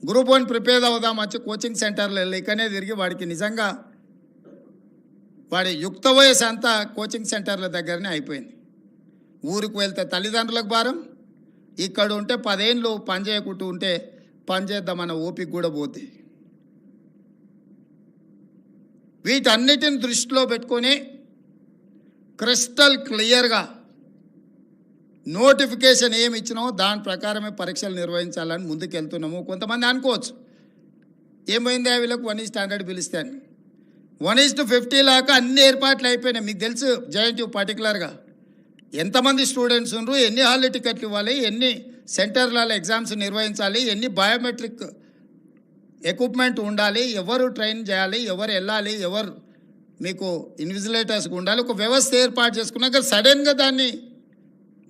Group 1 prepare అవుదాం వచ్చి coaching సెంటర్లో ఇకనే తిరిగి వాడికి నిజంగా వాడి యుక్త వయసు అంతా కోచింగ్ సెంటర్ల దగ్గరనే అయిపోయింది. ఊరికి వెళ్తే తల్లిదండ్రులకు భారం, ఇక్కడ ఉంటే 10 ఏళ్ళు పని చేయకుంటూ ఉంటే పని చేద్దామన్న ఓపిక కూడా పోతే. వీటన్నిటిని దృష్టిలో పెట్టుకొని క్రిస్టల్ క్లియర్గా నోటిఫికేషన్ ఏమి ఇచ్చినామో దాని ప్రకారమే పరీక్షలు నిర్వహించాలని ముందుకెళ్తున్నాము. కొంతమంది అనుకోవచ్చు ఏమైంది వీళ్ళకు 1:100 పిలుస్తాను, 1:50 లాగా అన్ని ఏర్పాట్లు అయిపోయినాయి. మీకు తెలుసు జేఎన్టీయూ పర్టికులర్గా ఎంతమంది స్టూడెంట్స్ ఉన్నారు, ఎన్ని హాల్ టికెట్లు ఇవ్వాలి, ఎన్ని సెంటర్లలో ఎగ్జామ్స్ నిర్వహించాలి, ఎన్ని బయోమెట్రిక్ ఎక్విప్మెంట్ ఉండాలి, ఎవరు ట్రైన్ చేయాలి, ఎవరు వెళ్ళాలి, ఎవరు మీకు ఇన్విజిలేటర్స్గా ఉండాలి, ఒక వ్యవస్థ ఏర్పాటు చేసుకున్నాక సడన్గా దాన్ని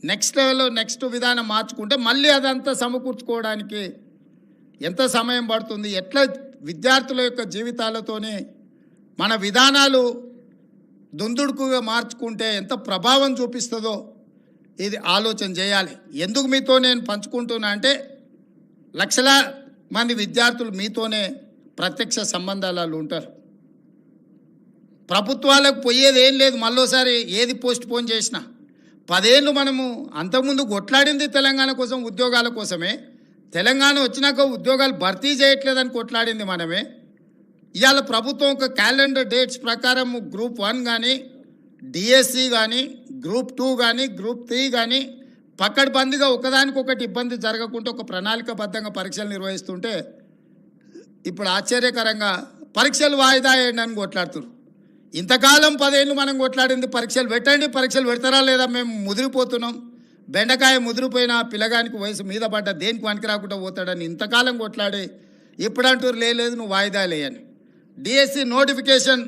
నెక్స్ట్ లెవెల్లో నెక్స్ట్ విధానం మార్చుకుంటే మళ్ళీ అదంతా సమకూర్చుకోవడానికి ఎంత సమయం పడుతుంది, ఎట్లా విద్యార్థుల యొక్క జీవితాలతోనే మన విధానాలు దుందుడుకుగా మార్చుకుంటే ఎంత ప్రభావం చూపిస్తుందో ఇది ఆలోచన చేయాలి. ఎందుకు మీతో నేను పంచుకుంటున్నా అంటే లక్షల మంది విద్యార్థులు మీతోనే ప్రత్యక్ష సంబంధాలు ఉంటారు. ప్రభుత్వాలకు పోయేది ఏం లేదు, మళ్ళోసారి ఏది పోస్ట్ పోన్ చేసినా 10 ఏళ్ళు మనము అంతకుముందు కొట్లాడింది తెలంగాణ కోసం, ఉద్యోగాల కోసమే. తెలంగాణ వచ్చినాక ఉద్యోగాలు భర్తీ చేయట్లేదని కొట్లాడింది మనమే. ఇవాళ ప్రభుత్వం ఒక క్యాలెండర్ డేట్స్ ప్రకారం గ్రూప్ 1 కానీ, డిఎస్సి కానీ, గ్రూప్ 2 కానీ, గ్రూప్ 3 కానీ పక్కడబందిగా ఒకదానికొకటి ఇబ్బంది జరగకుండా ఒక ప్రణాళికబద్ధంగా పరీక్షలు నిర్వహిస్తుంటే ఇప్పుడు ఆశ్చర్యకరంగా పరీక్షలు వాయిదా వేయండి అని కొట్లాడుతున్నారు. ఇంతకాలం 10 ఏళ్ళు మనం కొట్లాడింది పరీక్షలు పెట్టండి, పరీక్షలు పెడతారా లేదా, మేము ముదిరిపోతున్నాం, బెండకాయ ముదిరిపోయిన పిల్లగానికి వయసు మీద పడ్డ దేనికి పనికి రాకుండా పోతాడని ఇంతకాలం కొట్లాడి ఇప్పుడు అంటారు లేదు నువ్వు వాయిదా లేయని. డిఎస్సి నోటిఫికేషన్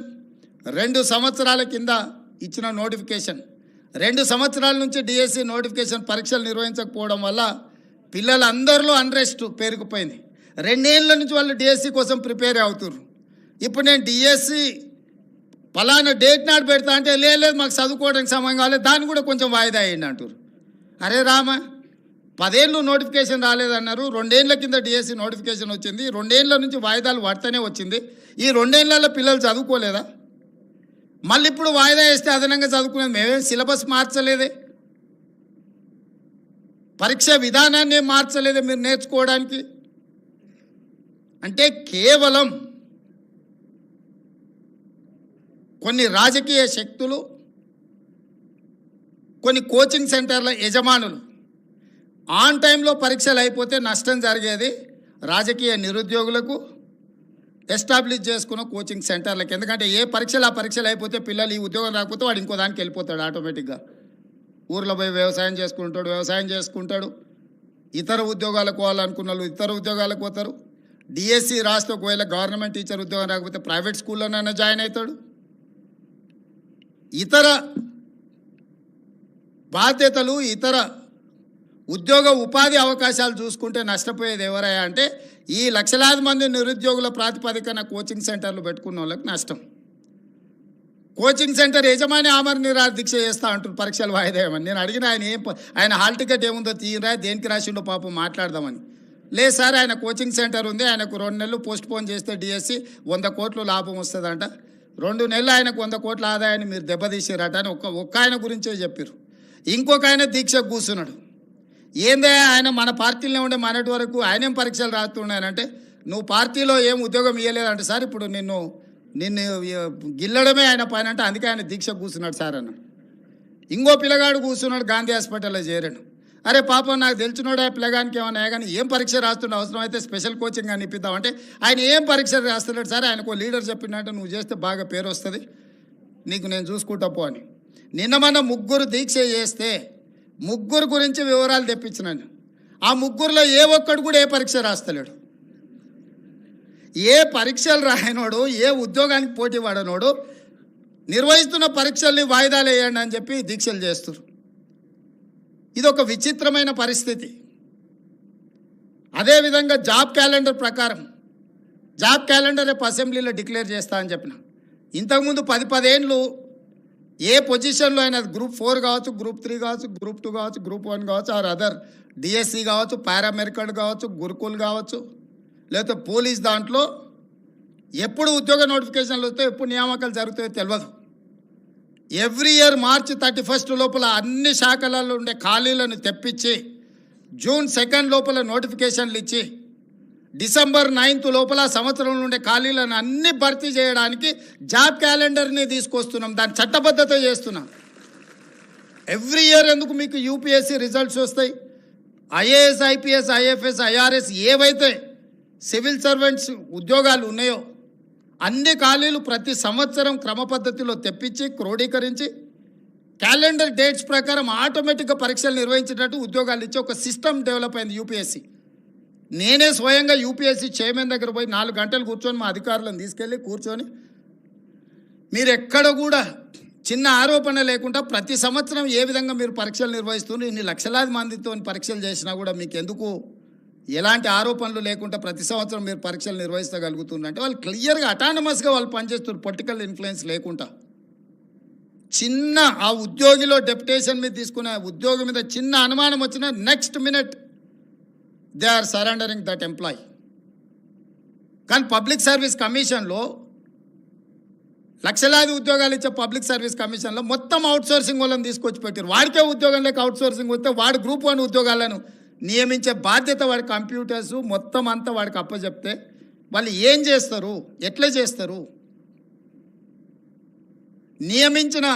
2 సంవత్సరాల కింద ఇచ్చిన నోటిఫికేషన్, 2 సంవత్సరాల నుంచి డిఎస్సి నోటిఫికేషన్ పరీక్షలు నిర్వహించకపోవడం వల్ల పిల్లలందరిలో అన్రెస్ట్ పెరిగిపోయింది. 2 ఏళ్ళ నుంచి వాళ్ళు డిఎస్సి కోసం ప్రిపేర్ అవుతున్నారు. ఇప్పుడు నేను డిఎస్సి ఫలానా డేట్ నాడు పెడతా అంటే లేదు మాకు చదువుకోవడానికి సమయం కావాలి, దాన్ని కూడా కొంచెం వాయిదా అయ్యండి అంటారు. అరే రామ, 10 ఏళ్ళు నోటిఫికేషన్ రాలేదన్నారు, 2 ఏళ్ళ కింద డిఎస్సి నోటిఫికేషన్ వచ్చింది, 2 ఏళ్ళ నుంచి వాయిదాలు పడితేనే వచ్చింది. ఈ 2 ఏళ్ళలో పిల్లలు చదువుకోలేదా? మళ్ళీ ఇప్పుడు వాయిదా వేస్తే అదనంగా చదువుకునేది మేమేం సిలబస్ మార్చలేదే, పరీక్ష విధానాన్ని మార్చలేదే మీరు నేర్చుకోవడానికి. అంటే కేవలం కొన్ని రాజకీయ శక్తులు, కొన్ని కోచింగ్ సెంటర్ల యజమానులు ఆన్ టైంలో పరీక్షలు అయిపోతే నష్టం జరిగేది రాజకీయ నిరుద్యోగులకు, ఎస్టాబ్లిష్ చేసుకున్న కోచింగ్ సెంటర్లకు. ఎందుకంటే ఏ పరీక్షలు ఆ పరీక్షలు అయిపోతే పిల్లలు ఈ ఉద్యోగం రాకపోతే వాడు ఇంకో దానికి వెళ్ళిపోతాడు ఆటోమేటిక్గా. ఊర్లో పోయి వ్యవసాయం చేసుకుంటాడు, ఇతర ఉద్యోగాలకు పోవాలనుకున్న వాళ్ళు ఇతర ఉద్యోగాలకు పోతారు. డిఎస్సి రాస్తే ఒకవేళ గవర్నమెంట్ టీచర్ ఉద్యోగం రాకపోతే ప్రైవేట్ స్కూల్లోనైనా జాయిన్ అవుతాడు. ఇతర బాధ్యతలు, ఇతర ఉద్యోగ ఉపాధి అవకాశాలు చూసుకుంటే నష్టపోయేది ఎవరయ్యా అంటే ఈ లక్షలాది మంది నిరుద్యోగుల ప్రాతిపదికన కోచింగ్ సెంటర్లు పెట్టుకున్న వాళ్ళకి నష్టం. కోచింగ్ సెంటర్ యజమాని ఆమరణ నిరాహార దీక్ష చేస్తా అంటారు పరీక్షలు వాయిదా వేయమని. నేను అడిగిన ఆయన హాల్ టికెట్ ఏముందో తీయరా, దేనికి రాసిండో పాపం మాట్లాడదామని. లేదు సార్ ఆయన కోచింగ్ సెంటర్ ఉంది, ఆయనకు 2 నెలలు పోస్ట్ పోన్ చేస్తే డిఎస్సి 100 కోట్లు లాభం వస్తుందంట, 2 నెలలు ఆయనకు 100 కోట్ల ఆదాయాన్ని మీరు దెబ్బతీసారట అని ఒక్క ఆయన గురించే చెప్పారు. ఇంకొక ఆయన దీక్షకు కూర్చున్నాడు. ఏందే ఆయన మన పార్టీలో ఉండే మనటి వరకు ఆయనేం పరీక్షలు రాస్తున్నాయనంటే నువ్వు పార్టీలో ఏం ఉద్యోగం ఇవ్వలేదంటే సార్ ఇప్పుడు నిన్ను గిల్లడమే ఆయన పైన అంటే అందుకే ఆయన దీక్షకు కూర్చున్నాడు సార్ అన్న. ఇంకో పిల్లగాడు కూర్చున్నాడు గాంధీ హాస్పిటల్లో చేరాడు. అరే పాపం నాకు తెలిసినోడు ఆ పిల్లగానికి ఏమన్నా కానీ ఏం పరీక్ష రాస్తుండే, అవసరం అయితే స్పెషల్ కోచింగ్ అని ఇప్పిద్దామంటే ఆయన ఏం పరీక్ష రాస్తున్నాడు సార్, ఆయనకు లీడర్ చెప్పినట్టు నువ్వు చేస్తే బాగా పేరు వస్తుంది, నీకు నేను చూసుకుంటా పో అని. నిన్న మన 3 దీక్ష చేస్తే 3 గురించి వివరాలు తెప్పించినాను. ఆ 3లో ఏ ఒక్కడు కూడా ఏ పరీక్ష రాస్తలేడు. ఏ పరీక్షలు రాయనోడు, ఏ ఉద్యోగానికి పోటీ పడనోడు నిర్వహిస్తున్న పరీక్షల్ని వాయిదాలు వేయండి అని చెప్పి దీక్షలు చేస్తారు. ఇది ఒక విచిత్రమైన పరిస్థితి. అదేవిధంగా జాబ్ క్యాలెండర్ ప్రకారం జాబ్ క్యాలెండర్ రేపు అసెంబ్లీలో డిక్లేర్ చేస్తా అని చెప్పిన. ఇంతకుముందు 10 ఏళ్ళు ఏ పొజిషన్లో అయినా గ్రూప్ 4 కావచ్చు, గ్రూప్ 3 కావచ్చు, గ్రూప్ 2 కావచ్చు, గ్రూప్ 1 కావచ్చు, ఆర్ అదర్ డిఎస్సి కావచ్చు, పారామెడికల్ కావచ్చు, గురుకుల్ కావచ్చు, లేకపోతే పోలీస్ దాంట్లో ఎప్పుడు ఉద్యోగ నోటిఫికేషన్లు వస్తాయో ఎప్పుడు నియామకాలు జరుగుతాయో తెలియదు. ఎవ్రీ ఇయర్ మార్చి 31 లోపల అన్ని శాఖలలో ఉండే ఖాళీలను తెప్పించి జూన్ 2 లోపల నోటిఫికేషన్లు ఇచ్చి డిసెంబర్ 9 లోపల సంవత్సరంలో ఉండే ఖాళీలను అన్ని భర్తీ చేయడానికి జాబ్ క్యాలెండర్ని తీసుకొస్తున్నాం. దాని చట్టబద్ధత చేస్తున్నాం. ఎవ్రీ ఇయర్ ఎందుకు మీకు యూపీఎస్సీ రిజల్ట్స్ వస్తాయి? ఐఏఎస్, ఐపీఎస్, ఐఎఫ్ఎస్, ఐఆర్ఎస్ ఏవైతే సివిల్ సర్వెంట్స్ ఉద్యోగాలు ఉన్నాయో అన్ని ఖాళీలు ప్రతి సంవత్సరం క్రమ పద్ధతిలో తెప్పించి క్రోడీకరించి క్యాలెండర్ డేట్స్ ప్రకారం ఆటోమేటిక్గా పరీక్షలు నిర్వహించేటట్టు ఉద్యోగాలు ఇచ్చి ఒక సిస్టమ్ డెవలప్ అయింది యూపీఎస్సీ. నేనే స్వయంగా యూపీఎస్సీ చైర్మన్ దగ్గర పోయి 4 గంటలు కూర్చొని మా అధికారులను తీసుకెళ్ళి కూర్చొని మీరు ఎక్కడ కూడా చిన్న ఆరోపణ లేకుండా ప్రతి సంవత్సరం ఏ విధంగా మీరు పరీక్షలు నిర్వహిస్తున్నారు, ఇన్ని లక్షలాది మందితో పరీక్షలు చేసినా కూడా మీకు ఎందుకు ఎలాంటి ఆరోపణలు లేకుండా ప్రతి సంవత్సరం మీరు పరీక్షలు నిర్వహించగలుగుతున్నారు అంటే వాళ్ళు క్లియర్గా అటానమస్గా వాళ్ళు పనిచేస్తున్నారు, పొలిటికల్ ఇన్ఫ్లుయెన్స్ లేకుండా. చిన్న ఆ ఉద్యోగిలో డెప్యుటేషన్ మీద తీసుకునే ఉద్యోగి మీద చిన్న అనుమానం వచ్చినా next minute they are surrendering that employee. కానీ పబ్లిక్ సర్వీస్ కమిషన్లో లక్షలాది ఉద్యోగాలు ఇచ్చే పబ్లిక్ సర్వీస్ కమిషన్లో మొత్తం అవుట్సోర్సింగ్ వాళ్ళని తీసుకొచ్చి పెట్టారు. వాడికే ఉద్యోగం లేక అవుట్సోర్సింగ్ వస్తే వాడు గ్రూప్ 1 ఉద్యోగాలను నియమించే బాధ్యత వాడి కంప్యూటర్స్ మొత్తం అంతా వాడికి అప్పచెప్తే వాళ్ళు ఏం చేస్తారు, ఎట్లా చేస్తారు? నియమించిన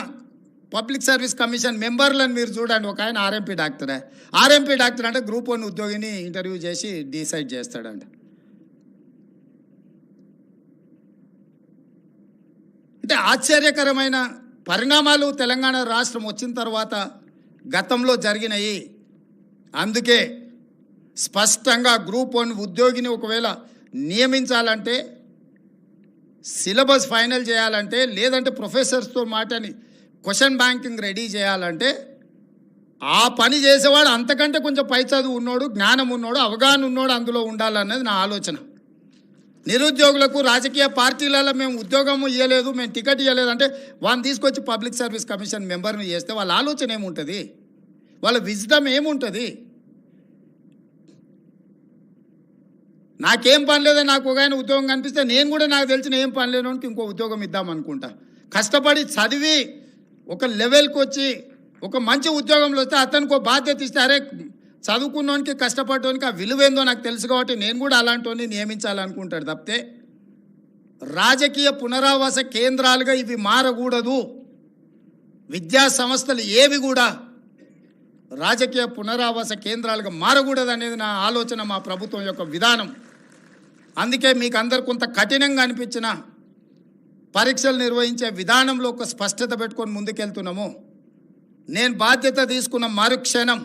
పబ్లిక్ సర్వీస్ కమిషన్ మెంబర్లను మీరు చూడండి. ఒక ఆయన ఆర్ఎంపీ డాక్టరే. ఆర్ఎంపీ డాక్టర్ అంటే గ్రూప్ 1 ఉద్యోగిని ఇంటర్వ్యూ చేసి డిసైడ్ చేస్తాడంట. అంటే ఆశ్చర్యకరమైన పరిణామాలు తెలంగాణ రాష్ట్రం వచ్చిన తర్వాత గతంలో జరిగినాయి. అందుకే స్పష్టంగా గ్రూప్ 1 ఉద్యోగిని ఒకవేళ నియమించాలంటే, సిలబస్ ఫైనల్ చేయాలంటే, లేదంటే ప్రొఫెసర్స్తో మాటని క్వశ్చన్ బ్యాంకింగ్ రెడీ చేయాలంటే ఆ పని చేసేవాడు అంతకంటే కొంచెం పై చదువు ఉన్నోడు, జ్ఞానం ఉన్నోడు, అవగాహన ఉన్నోడు అందులో ఉండాలన్నది నా ఆలోచన. నిరుద్యోగులకు రాజకీయ పార్టీలలో మేము ఉద్యోగం ఇవ్వలేదు, మేము టికెట్ ఇవ్వలేదు అంటే వాళ్ళని తీసుకొచ్చి పబ్లిక్ సర్వీస్ కమిషన్ మెంబర్ని చేస్తే వాళ్ళ ఆలోచన ఏముంటుంది, వాళ్ళ విజ్డమ్ ఏముంటుంది? నాకేం పని లేదా, నాకు ఒక ఆయన ఉద్యోగం కనిపిస్తే నేను కూడా నాకు తెలిసిన ఏం పని లేనోనికి ఇంకో ఉద్యోగం ఇద్దాం అనుకుంటా. కష్టపడి చదివి ఒక లెవెల్కి వచ్చి ఒక మంచి ఉద్యోగంలో వస్తే అతనికి ఒక బాధ్యత ఇస్తే, అరే చదువుకున్నోనికి కష్టపడటానికి ఆ విలువేందో నాకు తెలుసు కాబట్టి నేను కూడా అలాంటి నియమించాలనుకుంటాడు తప్పితే రాజకీయ పునరావాస కేంద్రాలుగా ఇవి మారకూడదు. విద్యా సంస్థలు ఏవి కూడా రాజకీయ పునరావాస కేంద్రాలుగా మారకూడదు అనేది నా ఆలోచన, మా ప్రభుత్వం యొక్క విధానం. అందుకే మీకు అందరు కొంత కఠినంగా అనిపించిన పరీక్షలు నిర్వహించే విధానంలో ఒక స్పష్టత పెట్టుకొని ముందుకెళ్తున్నాము. నేను బాధ్యత తీసుకున్న మరుక్షణం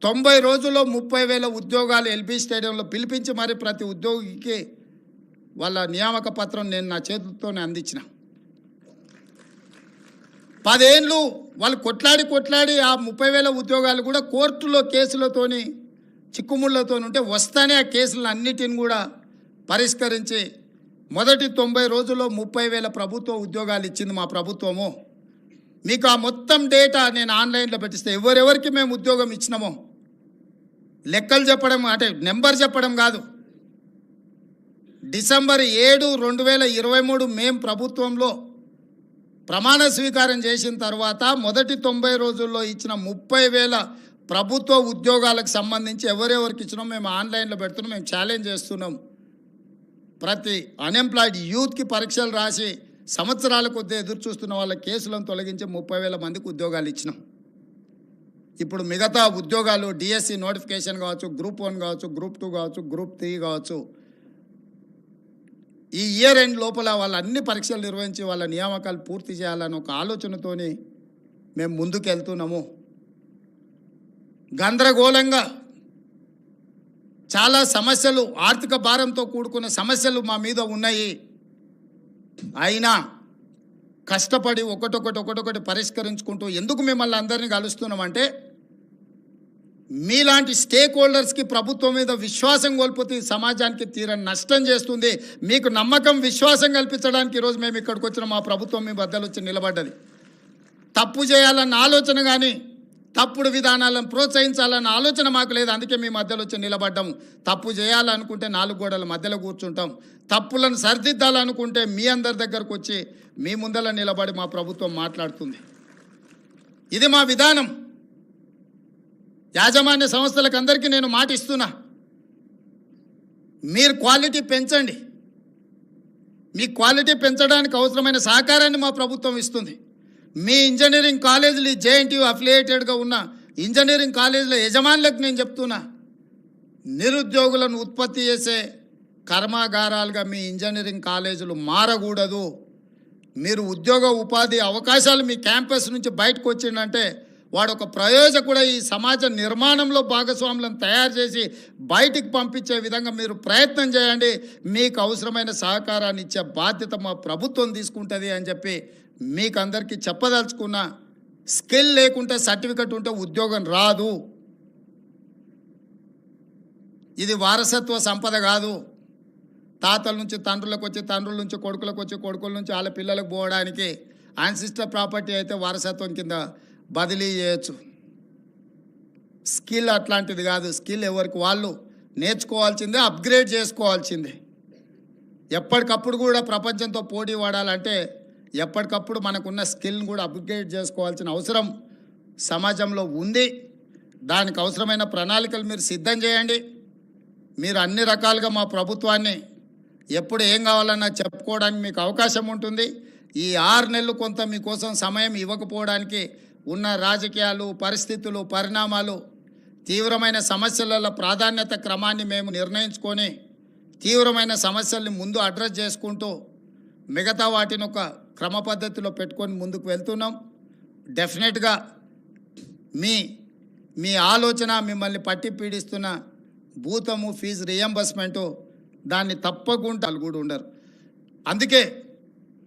90 రోజుల్లో 30,000 ఉద్యోగాలు ఎల్బీ స్టేడియంలో పిలిపించి మరి ప్రతి ఉద్యోగికి వాళ్ళ నియామక పత్రం నేను నా చేతులతోనే అందించిన. 10 ఏళ్ళు వాళ్ళు కొట్లాడి ఆ 30,000 ఉద్యోగాలు కూడా కోర్టులో కేసులతోని చిక్కుముళ్ళతో ఉంటే వస్తానే ఆ కేసులను అన్నిటిని కూడా పరిష్కరించి మొదటి 90 రోజుల్లో 30,000 ప్రభుత్వ ఉద్యోగాలు ఇచ్చింది మా ప్రభుత్వము. మీకు ఆ మొత్తం డేటా నేను ఆన్లైన్లో పెట్టిస్తే ఎవరెవరికి మేము ఉద్యోగం ఇచ్చినామో లెక్కలు చెప్పడం అంటే నెంబర్ చెప్పడం కాదు. డిసెంబర్ 7, 2023 మేము ప్రభుత్వంలో ప్రమాణ స్వీకారం చేసిన తర్వాత మొదటి 90 రోజుల్లో ఇచ్చిన 30,000 ప్రభుత్వ ఉద్యోగాలకు సంబంధించి ఎవరెవరికి ఇచ్చినామో మేము ఆన్లైన్లో పెడుతున్నాం. మేము ఛాలెంజ్ చేస్తున్నాం. ప్రతి అన్ఎంప్లాయిడ్ యూత్కి పరీక్షలు రాసి సంవత్సరాల కొద్దీ ఎదురు చూస్తున్న వాళ్ళ కేసులను తొలగించి 30,000 మందికి ఉద్యోగాలు ఇచ్చినాం. ఇప్పుడు మిగతా ఉద్యోగాలు డిఎస్సి నోటిఫికేషన్ కావచ్చు, గ్రూప్ 1 కావచ్చు, గ్రూప్ 2 కావచ్చు, గ్రూప్ 3 కావచ్చు, ఈ ఇయర్ ఎండ్ లోపల వాళ్ళ అన్ని పరీక్షలు నిర్వహించి వాళ్ళ నియామకాలు పూర్తి చేయాలని ఒక ఆలోచనతోని మేము ముందుకు వెళ్తున్నాము. గందరగోళంగా చాలా సమస్యలు, ఆర్థిక భారంతో కూడుకున్న సమస్యలు మా మీద ఉన్నాయి. అయినా కష్టపడి ఒకటొకటి పరిష్కరించుకుంటూ ఎందుకు మిమ్మల్ని అందరినీ కలుస్తున్నామంటే మీలాంటి స్టేక్ హోల్డర్స్కి ప్రభుత్వం మీద విశ్వాసం కోల్పోతే సమాజానికి తీరని నష్టం చేస్తుంది. మీకు నమ్మకం, విశ్వాసం కల్పించడానికి ఈరోజు మేము ఇక్కడికి వచ్చిన మా ప్రభుత్వం మీ బద్దలు వచ్చి నిలబడ్డది. తప్పు చేయాలన్న ఆలోచన కానీ, తప్పుడు విధానాలను ప్రోత్సహించాలన్న ఆలోచన మాకు లేదు. అందుకే మీ మధ్యలో వచ్చి నిలబడ్డాము. తప్పు చేయాలనుకుంటే 4 గోడల మధ్యలో కూర్చుంటాం. తప్పులను సరిదిద్దాలనుకుంటే మీ అందరి దగ్గరకు వచ్చి మీ ముందర నిలబడి మా ప్రభుత్వం మాట్లాడుతుంది. ఇది మా విధానం. యాజమాన్య సంస్థలకు అందరికీ నేను మాట ఇస్తున్నా, మీరు క్వాలిటీ పెంచండి. మీ క్వాలిటీ పెంచడానికి అవసరమైన సహకారాన్ని మా ప్రభుత్వం ఇస్తుంది. మీ ఇంజనీరింగ్ కాలేజీలు జేఎన్టీయూ అఫిలియేటెడ్గా ఉన్న ఇంజనీరింగ్ కాలేజీల యజమానులకు నేను చెప్తున్నా, నిరుద్యోగులను ఉత్పత్తి చేసే కర్మాగారాలుగా మీ ఇంజనీరింగ్ కాలేజీలు మారకూడదు. మీరు ఉద్యోగ ఉపాధి అవకాశాలు మీ క్యాంపస్ నుంచి బయటకు వచ్చిందంటే వాడు ఒక ప్రయోజకుడు ఈ సమాజ నిర్మాణంలో భాగస్వాములను తయారు చేసి బయటికి పంపించే విధంగా మీరు ప్రయత్నం చేయండి. మీకు అవసరమైన సహకారాన్ని ఇచ్చే బాధ్యత మా ప్రభుత్వం తీసుకుంటుంది అని చెప్పి మీకు అందరికీ చెప్పదలుచుకున్న. స్కిల్ లేకుంటే సర్టిఫికెట్ ఉంటే ఉద్యోగం రాదు. ఇది వారసత్వ సంపద కాదు. తాతల నుంచి తండ్రులకు వచ్చి, తండ్రుల నుంచి కొడుకులకు వచ్చి, కొడుకుల నుంచి వాళ్ళ పిల్లలకు పోవడానికి యాన్సిస్టర్ ప్రాపర్టీ అయితే వారసత్వం కింద బదిలీ చేయొచ్చు. స్కిల్ అట్లాంటిది కాదు. స్కిల్ ఎవరికి వాళ్ళు నేర్చుకోవాల్సిందే, అప్గ్రేడ్ చేసుకోవాల్సిందే. ఎప్పటికప్పుడు కూడా ప్రపంచంతో పోటీ పడాలంటే ఎప్పటికప్పుడు మనకున్న స్కిల్ని కూడా అప్గ్రేడ్ చేసుకోవాల్సిన అవసరం సమాజంలో ఉంది. దానికి అవసరమైన ప్రణాళికలు మీరు సిద్ధం చేయండి. మీరు అన్ని రకాలుగా మా ప్రభుత్వాన్ని ఎప్పుడు ఏం కావాలన్నా చెప్పుకోవడానికి మీకు అవకాశం ఉంటుంది. ఈ 6 నెలలు కొంత మీకోసం సమయం ఇవ్వకపోవడానికి ఉన్న రాజకీయాలు, పరిస్థితులు, పరిణామాలు, తీవ్రమైన సమస్యల ప్రాధాన్యత క్రమాన్ని మేము నిర్ణయించుకొని తీవ్రమైన సమస్యల్ని ముందు అడ్రస్ చేసుకుంటూ మిగతా వాటిని ఒక క్రమ పద్ధతిలో పెట్టుకొని ముందుకు వెళ్తున్నాం. డెఫినెట్గా మీ ఆలోచన, మిమ్మల్ని పట్టి పీడిస్తున్న భూతము, ఫీజు రియంబర్స్మెంటు, దాన్ని తప్పకుండా కూడా ఉండరు. అందుకే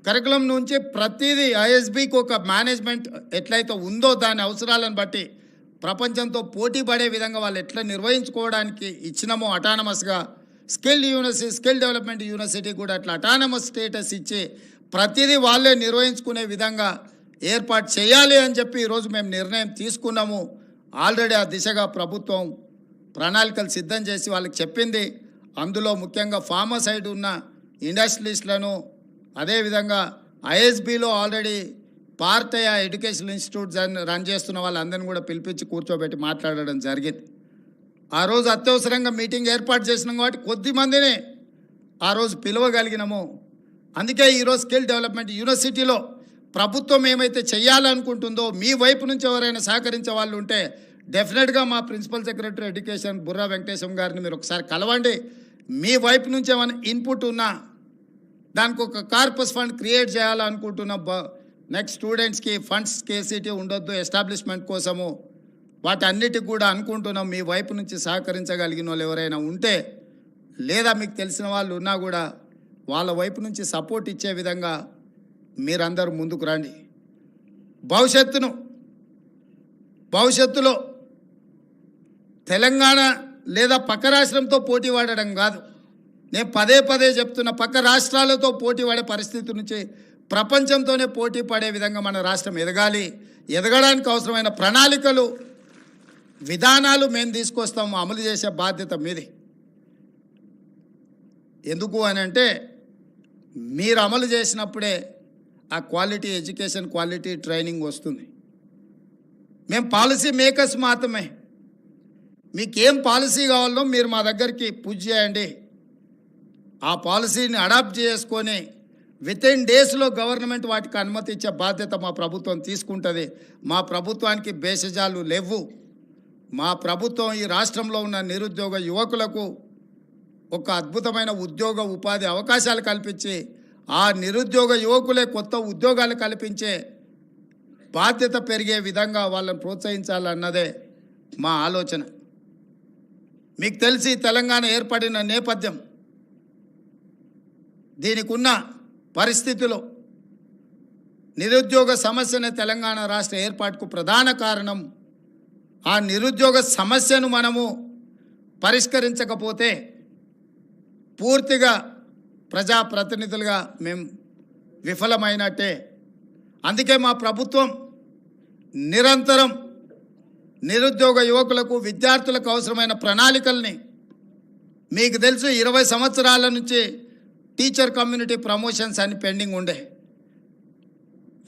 కరికులం నుంచి ప్రతిదీ ఐఎస్బికి ఒక మేనేజ్మెంట్ ఎట్లయితే ఉందో దాని అవసరాలను బట్టి ప్రపంచంతో పోటీ పడే విధంగా వాళ్ళు ఎట్లా నిర్వహించుకోవడానికి ఇచ్చినామో అటానమస్గా స్కిల్ డెవలప్మెంట్ యూనివర్సిటీ కూడా అట్లా అటానమస్ స్టేటస్ ఇచ్చి ప్రతిదీ వాళ్ళే నిర్వహించుకునే విధంగా ఏర్పాటు చేయాలి అని చెప్పి ఈరోజు మేము నిర్ణయం తీసుకున్నాము. ఆల్రెడీ ఆ దిశగా ప్రభుత్వం ప్రణాళికలు సిద్ధం చేసి వాళ్ళకి చెప్పింది. అందులో ముఖ్యంగా ఫార్మా సైడ్ ఉన్న ఇండస్ట్రీస్లను, అదేవిధంగా ఐఎస్బిలో ఆల్రెడీ పార్టయా ఎడ్యుకేషన్ ఇన్స్టిట్యూట్స్ రన్ చేస్తున్న వాళ్ళందరినీ కూడా పిలిపించి కూర్చోబెట్టి మాట్లాడడం జరిగింది. ఆ రోజు అత్యవసరంగా మీటింగ్ ఏర్పాటు చేసినాం కాబట్టి కొద్ది మందిని ఆ రోజు పిలవగలిగినాము. అందుకే ఈరోజు స్కిల్ డెవలప్మెంట్ యూనివర్సిటీలో ప్రభుత్వం ఏమైతే చేయాలనుకుంటుందో మీ వైపు నుంచి ఎవరైనా సహకరించే వాళ్ళు ఉంటే డెఫినెట్గా మా principal secretary education Burra Venkatesham గారిని మీరు ఒకసారి కలవండి. మీ వైపు నుంచి ఏమైనా ఇన్పుట్ ఉన్నా దానికి ఒక కార్పస్ ఫండ్ క్రియేట్ చేయాలనుకుంటున్న నెక్స్ట్ స్టూడెంట్స్కి ఫండ్స్ కేసీటీ ఉండొద్దు ఎస్టాబ్లిష్మెంట్ కోసము, వాటన్నిటికి కూడా అనుకుంటున్నాం. మీ వైపు నుంచి సహకరించగలిగిన వాళ్ళు ఎవరైనా ఉంటే, లేదా మీకు తెలిసిన వాళ్ళు ఉన్నా కూడా వాళ్ళ వైపు నుంచి సపోర్ట్ ఇచ్చే విధంగా మీరందరూ ముందుకు రండి. భవిష్యత్తులో తెలంగాణ లేదా పక్క రాష్ట్రంతో పోటీ పడడం కాదు, నేను పదే చెప్తున్న పక్క రాష్ట్రాలతో పోటీ పడే పరిస్థితి నుంచి ప్రపంచంతోనే పోటీ పడే విధంగా మన రాష్ట్రం ఎదగాలి. ఎదగడానికి అవసరమైన ప్రణాళికలు, విధానాలు మేము తీసుకొస్తాము, అమలు చేసే బాధ్యత మీది. ఎందుకు అని అంటే మీరు అమలు చేసినప్పుడే ఆ క్వాలిటీ ఎడ్యుకేషన్, క్వాలిటీ ట్రైనింగ్ వస్తుంది. మేము పాలసీ మేకర్స్ మాత్రమే. మీకేం పాలసీ కావాలో మీరు మా దగ్గరికి పుష్ చేయండి. ఆ పాలసీని అడాప్ట్ చేసుకొని వితిన్ డేస్లో గవర్నమెంట్ వాటికి అనుమతి ఇచ్చే బాధ్యత మా ప్రభుత్వం తీసుకుంటుంది. మా ప్రభుత్వానికి భేషజాలు లేవు. మా ప్రభుత్వం ఈ రాష్ట్రంలో ఉన్న నిరుద్యోగ యువకులకు ఒక అద్భుతమైన ఉద్యోగ ఉపాధి అవకాశాలు కల్పించి ఆ నిరుద్యోగ యువకులే కొత్త ఉద్యోగాలు కల్పించే బాధ్యత పెరిగే విధంగా వాళ్ళని ప్రోత్సహించాలన్నదే మా ఆలోచన. మీకు తెలిసి తెలంగాణ ఏర్పడిన నేపథ్యం, దీనికి ఉన్న పరిస్థితులు, నిరుద్యోగ సమస్యనే తెలంగాణ రాష్ట్ర ఏర్పాటుకు ప్రధాన కారణం. ఆ నిరుద్యోగ సమస్యను మనము పరిష్కరించకపోతే పూర్తిగా ప్రజాప్రతినిధులుగా మేము విఫలమైనట్టే. అందుకే మా ప్రభుత్వం నిరంతరం నిరుద్యోగ యువకులకు విద్యార్థులకు అవసరమైన ప్రణాళికల్ని మీకు తెలుసు 20 సంవత్సరాల నుంచి టీచర్ కమ్యూనిటీ ప్రమోషన్స్ అని పెండింగ్ ఉండే,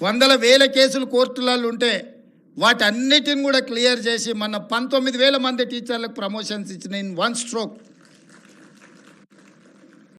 వందల వేల కేసులు కోర్టులలో ఉంటే వాటన్నిటిని కూడా క్లియర్ చేసి మన 19,000 మంది టీచర్లకు ప్రమోషన్స్ ఇచ్చిన ఇన్ వన్ స్ట్రోక్.